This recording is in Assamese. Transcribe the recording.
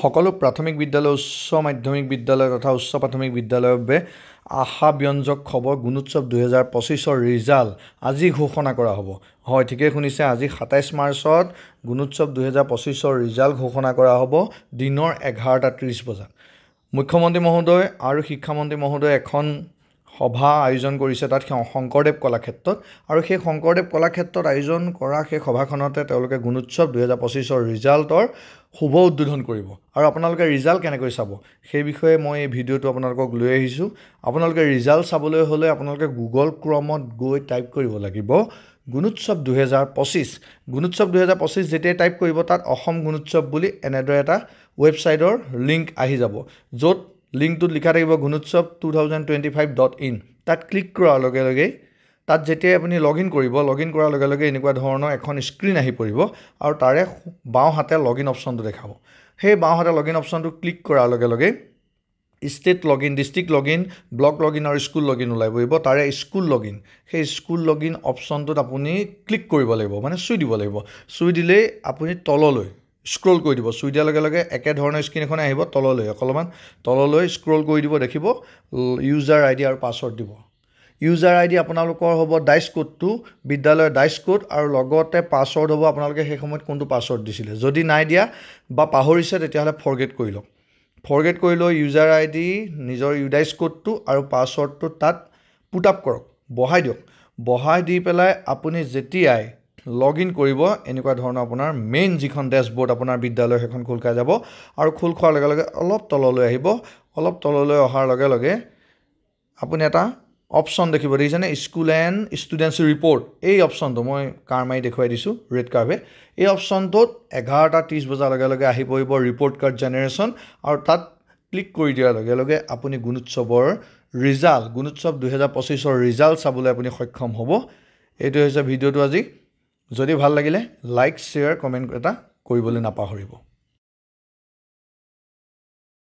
সকলো প্ৰাথমিক বিদ্যালয় উচ্চ মাধ্যমিক বিদ্যালয় তথা উচ্চ প্ৰাথমিক বিদ্যালয়ৰ বাবে আশাব্যঞ্জক খবৰ গুণোৎসৱ 2025ৰ ৰিজাল্ট আজি ঘোষণা কৰা হ'ব। হয়, ঠিকেই শুনিছে, আজি 27 মাৰ্চত গুণোৎসৱ 2025ৰ ৰিজাল্ট ঘোষণা কৰা হ'ব দিনৰ 11:30 বজাত। মুখ্যমন্ত্ৰী মহোদয় আৰু শিক্ষামন্ত্ৰী মহোদয় এখন সভা আয়োজন কৰিছে তাত শংকৰদেৱ কলাক্ষেত্ৰত, আৰু সেই শংকৰদেৱ কলাক্ষেত্ৰত আয়োজন কৰা সেই সভাখনতে তেওঁলোকে গুণোৎসৱ 2025ৰ ৰিজাল্টৰ শুভ উদ্বোধন কৰিব। আৰু আপোনালোকে ৰিজাল্ট কেনেকৈ চাব সেই বিষয়ে মই এই ভিডিঅ'টো আপোনালোকক লৈ আহিছোঁ। আপোনালোকে ৰিজাল্ট চাবলৈ হ'লে আপোনালোকে গুগল ক্ৰমত গৈ টাইপ কৰিব লাগিব গুণোৎসৱ 2025। গুণোৎসৱ 2025 যেতিয়া টাইপ কৰিব তাত অসম গুণোৎসৱ বুলি এনেদৰে এটা ৱেবছাইটৰ লিংক আহি যাব, য'ত লিংকটোত লিখা থাকিব গুণোৎসৱ 2025.in। তাত ক্লিক কৰাৰ লগে লগে তাত যেতিয়া আপুনি লগইন কৰিব, লগইন কৰাৰ লগে লগে এনেকুৱা ধৰণৰ এখন স্ক্ৰীন আহি পৰিব আৰু তাৰে বাওঁহাতে লগইন অপশ্যনটো দেখাব। সেই বাওঁহাতে লগইন অপশ্যনটো ক্লিক কৰাৰ লগে লগে state login, district login, block login আৰু স্কুল লগইন ওলাই পৰিব। তাৰে স্কুল লগইন, সেই স্কুল লগইন অপশ্যনটোত আপুনি ক্লিক কৰিব লাগিব, মানে চুই দিব লাগিব। চুই দিলেই আপুনি তললৈ স্ক্ৰল কৰি দিব। চুই দিয়াৰ লগে লগে একেধৰণৰ স্ক্ৰীন এখন আহিব, তললৈ অলপমান তললৈ স্ক্ৰল কৰি দিব, দেখিব ইউজাৰ আই ডি আৰু পাছৱৰ্ড দিব। ইউজাৰ আই ডি আপোনালোকৰ হ'ব ডাইচ কোডটো, বিদ্যালয়ৰ ডাইচ কোড, আৰু লগতে পাছৱৰ্ড হ'ব আপোনালোকে সেই সময়ত কোনটো পাছৱৰ্ড দিছিলে। যদি নাই দিয়া বা পাহৰিছে তেতিয়াহ'লে ফৰগেট কৰি লওক। ফৰগেট কৰি লৈ ইউজাৰ আই ডি, নিজৰ ইউডাইচ কোডটো আৰু পাছৱৰ্ডটো তাত পুট আপ কৰক, বহাই দিয়ক। বহাই দি পেলাই আপুনি যেতিয়াই লগইন কৰিব এনেকুৱা ধৰণৰ আপোনাৰ মেইন যিখন ডেছবৰ্ড আপোনাৰ বিদ্যালয় সেইখন খোল খাই যাব, আৰু খোল খোৱাৰ লগে লগে অলপ তললৈ আহিব। অলপ তললৈ অহাৰ লগে লগে আপুনি এটা অপশ্যন দেখিব, দেখিছেনে, স্কুল এণ্ড ষ্টুডেণ্টছ ৰিপৰ্ট। এই অপশ্যনটো মই কাৰ মাৰি দেখুৱাই দিছোঁ ৰেড কাৰ্ভে। এই অপশ্যনটোত 11:30 বজাৰ লগে লগে আহি পৰিব ৰিপৰ্ট কাৰ্ড জেনেৰেশ্যন, আৰু তাত ক্লিক কৰি দিয়াৰ লগে লগে আপুনি গুণোৎসৱৰ ৰিজাল্ট, গুণোৎসৱ 2025ৰ ৰিজাল্ট চাবলৈ আপুনি সক্ষম হ'ব। এইটো হৈছে ভিডিঅ'টো আজি। যদি ভাল লাগিলে লাইক, শ্বেয়াৰ, কমেণ্ট এটা কৰিবলৈ নাপাহৰিব।